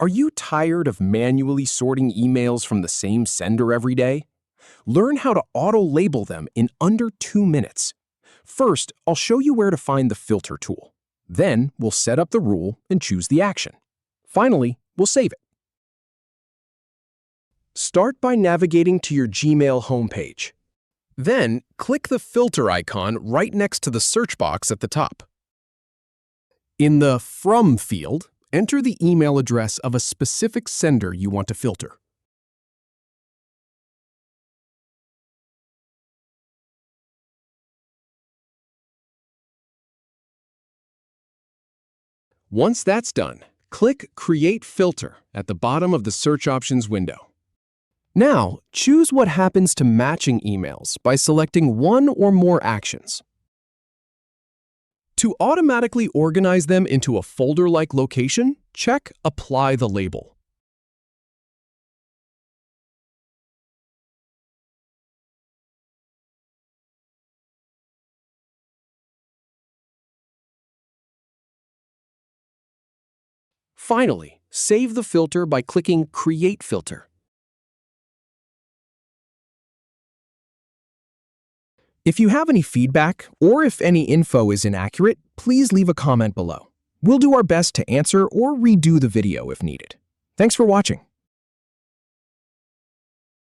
Are you tired of manually sorting emails from the same sender every day? Learn how to auto-label them in under 2 minutes. First, I'll show you where to find the filter tool. Then, we'll set up the rule and choose the action. Finally, we'll save it. Start by navigating to your Gmail homepage. Then, click the filter icon right next to the search box at the top. In the From field, enter the email address of a specific sender you want to filter. Once that's done, click Create Filter at the bottom of the search options window. Now, choose what happens to matching emails by selecting one or more actions. To automatically organize them into a folder-like location, check Apply the label. Finally, save the filter by clicking Create Filter. If you have any feedback, or if any info is inaccurate, please leave a comment below. We'll do our best to answer or redo the video if needed. Thanks for watching.